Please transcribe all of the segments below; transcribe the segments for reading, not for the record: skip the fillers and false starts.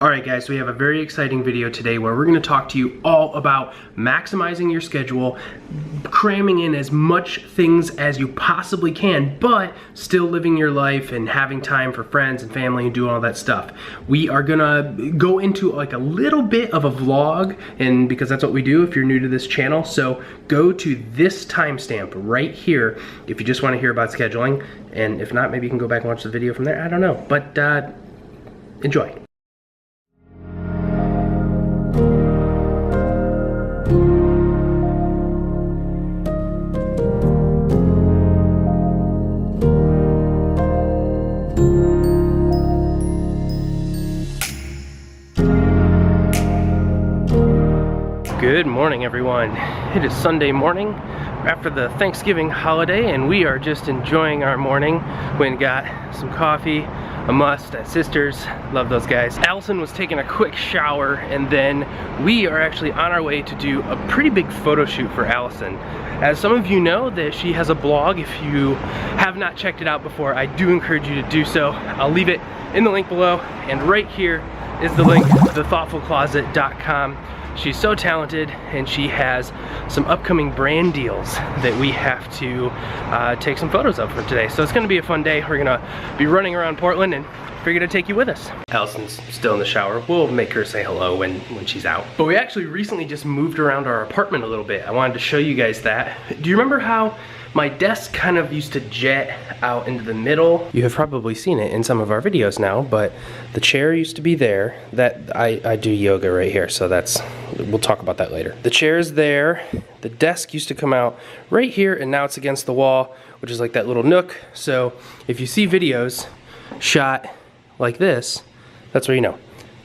Alright guys, so we have a very exciting video today where we're going to talk to you all about maximizing your schedule, cramming in as much things as you possibly can, but still living your life and having time for friends and family and doing all that stuff. We are going to go into like a little bit of a vlog, and because that's what we do if you're new to this channel, so go to this timestamp right here if you just want to hear about scheduling, and if not, maybe you can go back and watch the video from there, I don't know, but enjoy. Good morning, everyone. It is Sunday morning after the Thanksgiving holiday, and we are just enjoying our morning. Went and got some coffee, a must at Sisters. Love those guys. Allison was taking a quick shower, and then we are actually on our way to do a pretty big photo shoot for Allison. As some of you know, that she has a blog. If you have not checked it out before, I do encourage you to do so. I'll leave it in the link below, and right here is the link, thethoughtfulcloset.com. She's so talented, and she has some upcoming brand deals that we have to take some photos of for today. So it's gonna be a fun day. We're gonna be running around Portland and figured to take you with us. Allison's still in the shower. We'll make her say hello when she's out. But we actually recently just moved around our apartment a little bit. I wanted to show you guys that. Do you remember how my desk kind of used to jet out into the middle? You have probably seen it in some of our videos now, but the chair used to be there. That I do yoga right here, so we'll talk about that later. The chair is there. The desk used to come out right here, and now it's against the wall, which is like that little nook. So if you see videos shot like this, that's where you know.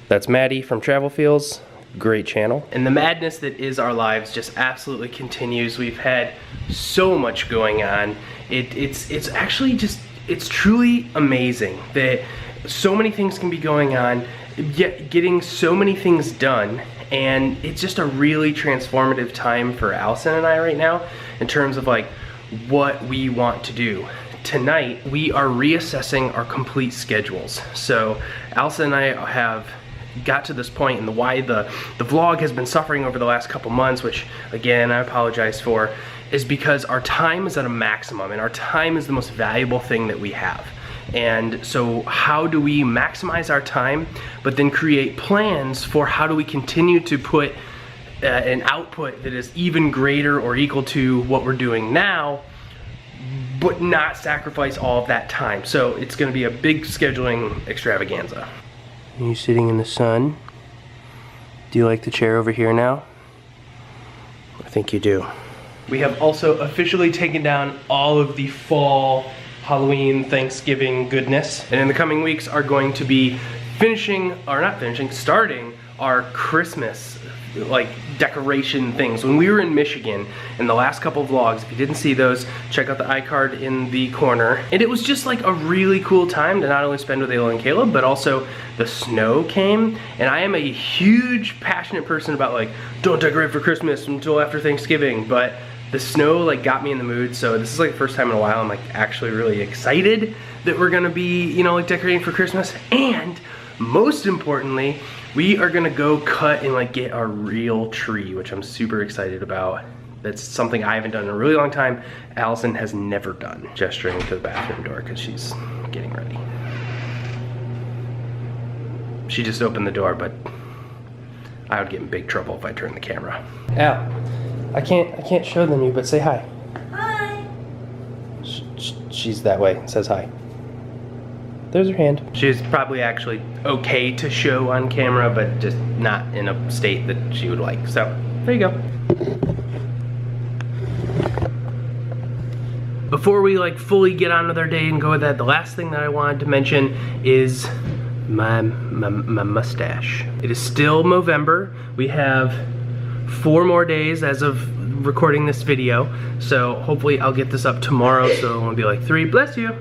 That's Maddie from Travel Feels. Great channel. And the madness that is our lives just absolutely continues. We've had so much going on. It's actually just, it's truly amazing that so many things can be going on, yet getting so many things done. And it's just a really transformative time for Allison and I right now in terms of like what we want to do. Tonight, we are reassessing our complete schedules. So Allison and I have got to this point, and why the vlog has been suffering over the last couple months, which again I apologize for, is because our time is at a maximum, and our time is the most valuable thing that we have. And so how do we maximize our time, but then create plans for how do we continue to put an output that is even greater or equal to what we're doing now, but not sacrifice all of that time. So it's going to be a big scheduling extravaganza. Are you sitting in the sun? Do you like the chair over here now? I think you do. We have also officially taken down all of the fall, Halloween, Thanksgiving goodness. And in the coming weeks are going to be starting our Christmas like decoration things. When we were in Michigan in the last couple of vlogs, if you didn't see those, check out the iCard in the corner. And it was just like a really cool time to not only spend with Ayla and Caleb, but also the snow came. And I am a huge passionate person about like, don't decorate for Christmas until after Thanksgiving, but the snow like got me in the mood. So this is like the first time in a while I'm like actually really excited that we're gonna be, you know, like decorating for Christmas. And most importantly, we are gonna go cut and like get our real tree, which I'm super excited about. That's something I haven't done in a really long time. Allison has never done. Gesturing to the bathroom door because she's getting ready. She just opened the door, but I would get in big trouble if I turned the camera. Al, I can't show them you, but say hi. Hi. She's that way, says hi. There's her hand. She's probably actually okay to show on camera, but just not in a state that she would like. So, there you go. Before we like fully get on with our day and go with that, the last thing that I wanted to mention is my mustache. It is still Movember. We have 4 more days as of recording this video. So hopefully I'll get this up tomorrow, so it won't be like 3, bless you.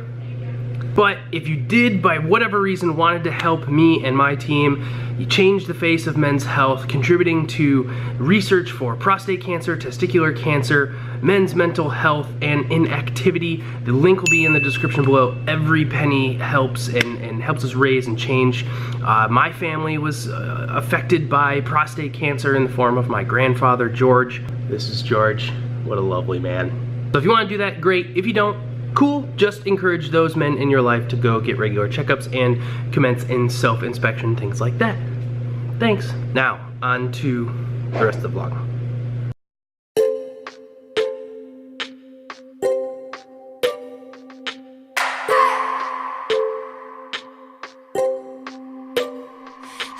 But if you did, by whatever reason, wanted to help me and my team change the face of men's health, contributing to research for prostate cancer, testicular cancer, men's mental health, and inactivity, the link will be in the description below. Every penny helps and helps us raise and change. My family was affected by prostate cancer in the form of my grandfather, George. This is George. What a lovely man. So if you want to do that, great. If you don't, cool. Just encourage those men in your life to go get regular checkups and commence in self-inspection, things like that. Thanks. Now, on to the rest of the vlog.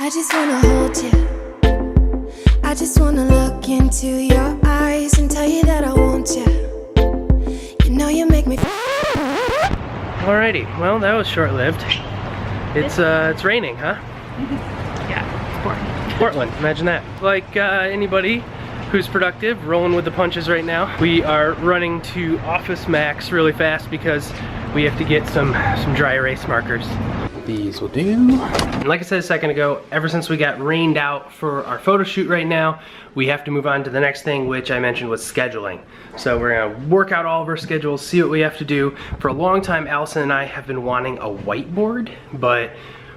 I just wanna hold you. I just wanna look into your eyes and tell you that I want you. You know you make me. Alrighty, well that was short-lived. It's raining, huh? Yeah, it's Portland. Portland, imagine that. Like anybody who's productive, rolling with the punches right now. We are running to Office Max really fast because we have to get some dry erase markers. These will do. And like I said a second ago, ever since we got rained out for our photo shoot right now, we have to move on to the next thing, which I mentioned was scheduling. So we're gonna work out all of our schedules, see what we have to do. For a long time, Allison and I have been wanting a whiteboard, but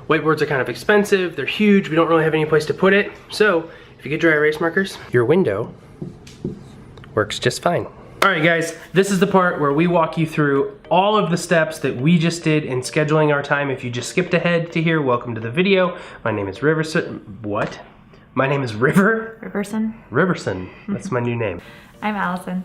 whiteboards are kind of expensive, they're huge, we don't really have any place to put it. So if you get dry erase markers, your window works just fine. All right guys, this is the part where we walk you through all of the steps that we just did in scheduling our time. If you just skipped ahead to here, welcome to the video. My name is what? My name is Riverson. Riverson, that's my new name. I'm Allison.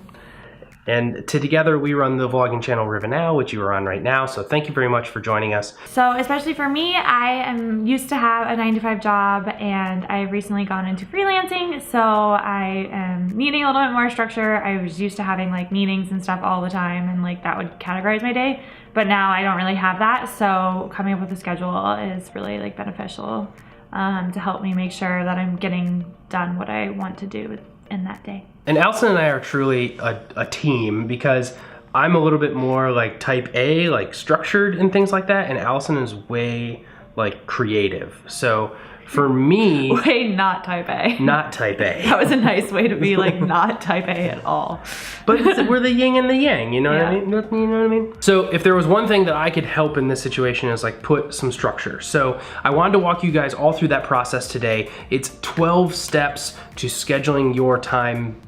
And together we run the vlogging channel River Now, which you are on right now. So thank you very much for joining us. So especially for me, I am used to have a 9-to-5 job and I've recently gone into freelancing. So I am needing a little bit more structure. I was used to having like meetings and stuff all the time and like that would categorize my day. But now I don't really have that. So coming up with a schedule is really like beneficial to help me make sure that I'm getting done what I want to do in that day. And Allison and I are truly a team because I'm a little bit more like type A, like structured and things like that, and Allison is way like creative. So for me... Way not type A. Not type A. That was a nice way to be like not type A at all. But we're the yin and the yang, you know what I mean? You know what I mean? So if there was one thing that I could help in this situation is like put some structure. So I wanted to walk you guys all through that process today. It's 12 steps to scheduling your time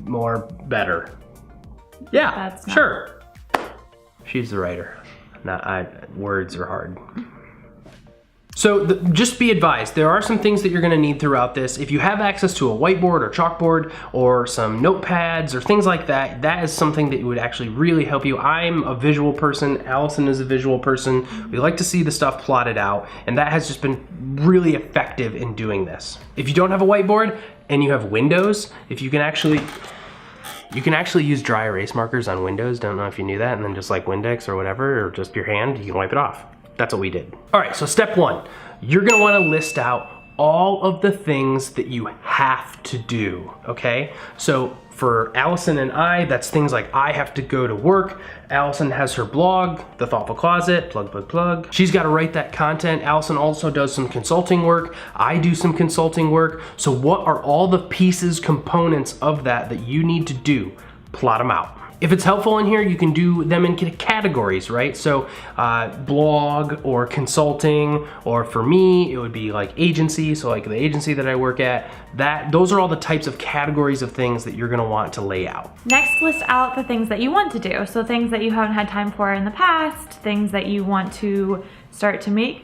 more better. Yeah, That's sure. She's the writer. Words are hard. So just be advised, there are some things that you're gonna need throughout this. If you have access to a whiteboard or chalkboard or some notepads or things like that, that is something that would actually really help you. I'm a visual person, Allison is a visual person. We like to see the stuff plotted out, and that has just been really effective in doing this. If you don't have a whiteboard and you have Windows, you can actually use dry erase markers on Windows. Don't know if you knew that, and then just like Windex or whatever, or just your hand, you can wipe it off. That's what we did. All right, so step one, you're gonna wanna list out all of the things that you have to do, okay? So for Allison and I, that's things like I have to go to work. Allison has her blog, The Thoughtful Closet, plug. She's gotta write that content. Allison also does some consulting work. I do some consulting work. So what are all the pieces, components of that you need to do? Plot them out. If it's helpful in here, you can do them in categories, right? So blog or consulting, or for me, it would be like agency. So like the agency that I work at, those are all the types of categories of things that you're gonna want to lay out. Next, list out the things that you want to do. So things that you haven't had time for in the past, things that you want to start to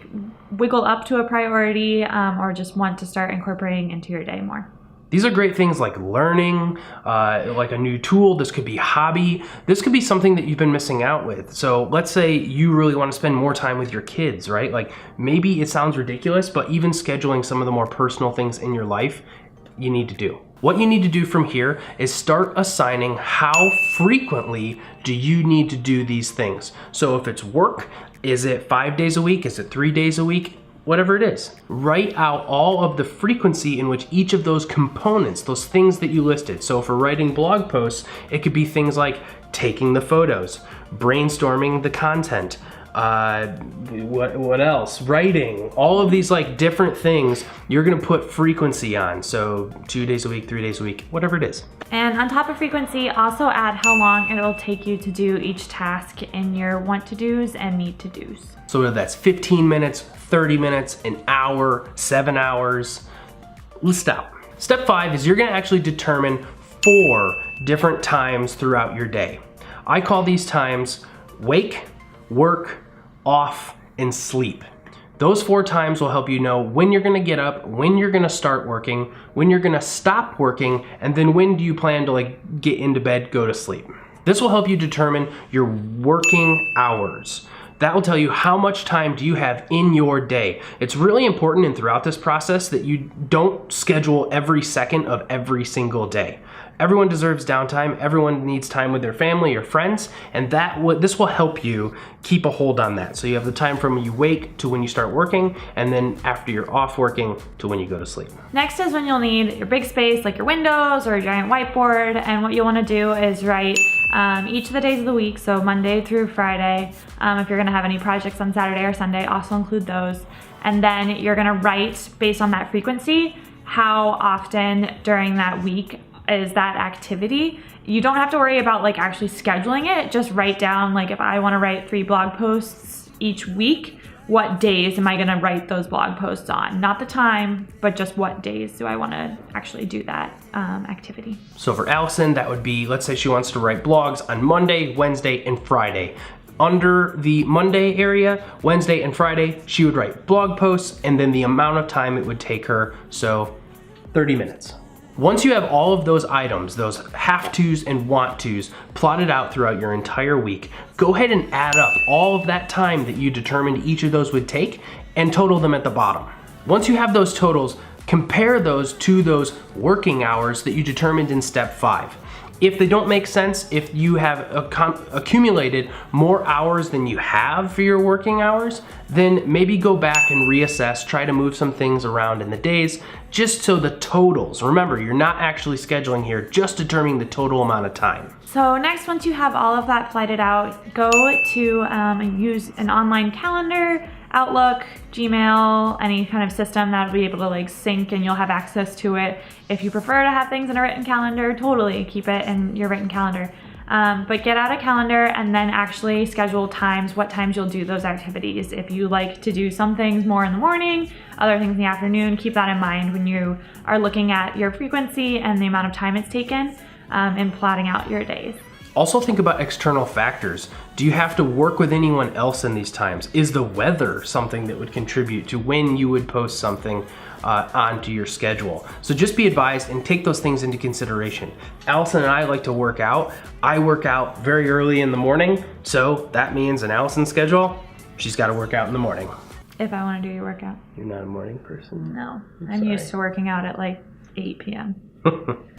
wiggle up to a priority, or just want to start incorporating into your day more. These are great things like learning, like a new tool. This could be hobby. This could be something that you've been missing out with. So let's say you really want to spend more time with your kids, right? Like maybe it sounds ridiculous, but even scheduling some of the more personal things in your life, you need to do. What you need to do from here is start assigning how frequently do you need to do these things. So if it's work, is it 5 days a week? Is it 3 days a week? Whatever it is, write out all of the frequency in which each of those components, those things that you listed. So for writing blog posts, it could be things like taking the photos, brainstorming the content, what else? Writing, all of these like different things you're gonna put frequency on. So 2 days a week, 3 days a week, whatever it is. And on top of frequency, also add how long it'll take you to do each task in your want to do's and need to do's. So whether that's 15 minutes, 30 minutes, an hour, 7 hours, list out. Step 5 is you're gonna actually determine 4 different times throughout your day. I call these times wake, work, off, and sleep. Those 4 times will help you know when you're gonna get up, when you're gonna start working, when you're gonna stop working, and then when do you plan to like get into bed, go to sleep. This will help you determine your working hours. That will tell you how much time do you have in your day. It's really important and throughout this process that you don't schedule every second of every single day. Everyone deserves downtime. Everyone needs time with their family or friends, and this will help you keep a hold on that. So you have the time from when you wake to when you start working, and then after you're off working to when you go to sleep. Next is when you'll need your big space like your windows or a giant whiteboard, and what you'll want to do is write each of the days of the week, so Monday through Friday. If you're gonna have any projects on Saturday or Sunday, also include those. And then you're gonna write, based on that frequency, how often during that week is that activity. You don't have to worry about like actually scheduling it. Just write down, like if I wanna write 3 blog posts each week, what days am I gonna write those blog posts on? Not the time, but just what days do I wanna actually do that activity. So for Allison, that would be, let's say she wants to write blogs on Monday, Wednesday, and Friday. Under the Monday area, Wednesday and Friday, she would write blog posts, and then the amount of time it would take her, so 30 minutes. Once you have all of those items, those have-tos and want-tos plotted out throughout your entire week, go ahead and add up all of that time that you determined each of those would take and total them at the bottom. Once you have those totals, compare those to those working hours that you determined in step 5. If they don't make sense, if you have accumulated more hours than you have for your working hours, then maybe go back and reassess, try to move some things around in the days, just so the totals, remember, you're not actually scheduling here, just determining the total amount of time. So next, once you have all of that flighted out, go to and use an online calendar, Outlook, Gmail, any kind of system that will be able to like sync and you'll have access to it. If you prefer to have things in a written calendar, totally keep it in your written calendar. But get out a calendar and then actually schedule times, what times you'll do those activities. If you like to do some things more in the morning, other things in the afternoon, keep that in mind when you are looking at your frequency and the amount of time it's taken and plotting out your days. Also think about external factors. Do you have to work with anyone else in these times? Is the weather something that would contribute to when you would post something onto your schedule? So just be advised and take those things into consideration. Allison and I like to work out. I work out very early in the morning, so that means in Allison's schedule, she's got to work out in the morning. If I want to do your workout. You're not a morning person? No, I'm used to working out at like 8 p.m.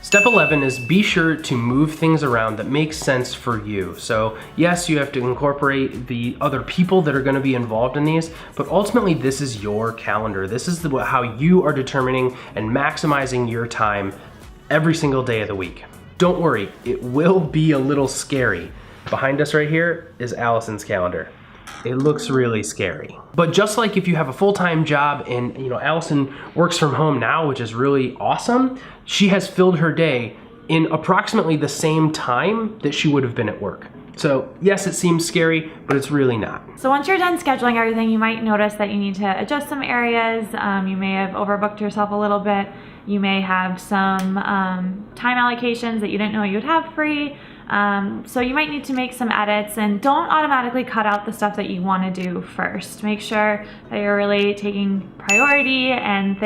Step 11 is be sure to move things around that make sense for you. So yes, you have to incorporate the other people that are going to be involved in these, but ultimately this is your calendar. This is how you are determining and maximizing your time every single day of the week. Don't worry, it will be a little scary. Behind us right here is Allison's calendar. It looks really scary. But just like if you have a full-time job and Allison works from home now, which is really awesome, she has filled her day in approximately the same time that she would have been at work. So yes, it seems scary, but it's really not. So once you're done scheduling everything, you might notice that you need to adjust some areas. You may have overbooked yourself a little bit. You may have some time allocations that you didn't know you would have free. So you might need to make some edits, and don't automatically cut out the stuff that you want to do first. Make sure that you're really taking priority and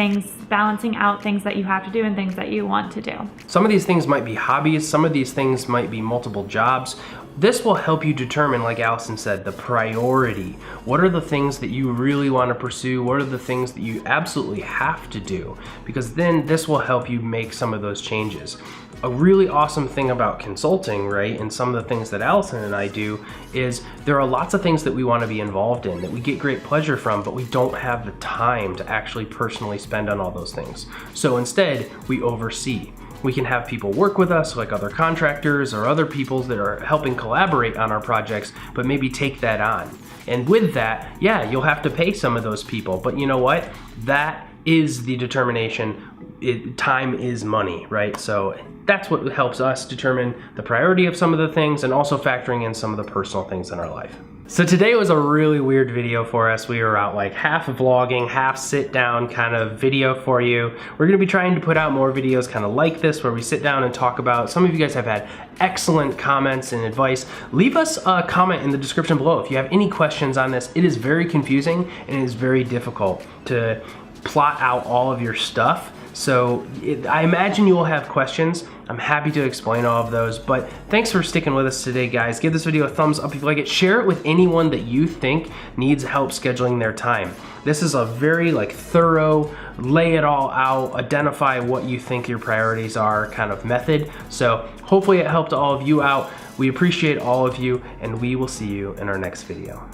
balancing out things that you have to do and things that you want to do. Some of these things might be hobbies, some of these things might be multiple jobs. This will help you determine, like Allison said, the priority. What are the things that you really want to pursue? What are the things that you absolutely have to do? Because then this will help you make some of those changes. A really awesome thing about consulting, right, and some of the things that Allison and I do is there are lots of things that we want to be involved in that we get great pleasure from, but we don't have the time to actually personally spend on all those things. So instead, we oversee. we can have people work with us, like other contractors or other people that are helping collaborate on our projects, but maybe take that on. And with that, yeah, you'll have to pay some of those people, but you know what? That is the determination. Time is money, right? So that's what helps us determine the priority of some of the things and also factoring in some of the personal things in our life. So today was a really weird video for us. We were out like half vlogging, half sit down kind of video for you. We're gonna be trying to put out more videos kind of like this where we sit down and talk about, some of you guys have had excellent comments and advice. Leave us a comment in the description below if you have any questions on this. It is very confusing and it is very difficult to plot out all of your stuff. So I imagine you will have questions. I'm happy to explain all of those, but thanks for sticking with us today, guys. Give this video a thumbs up if you like it. Share it with anyone that you think needs help scheduling their time. This is a very thorough, lay it all out, identify what you think your priorities are kind of method. So hopefully it helped all of you out. We appreciate all of you, and we will see you in our next video.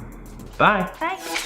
Bye. Bye.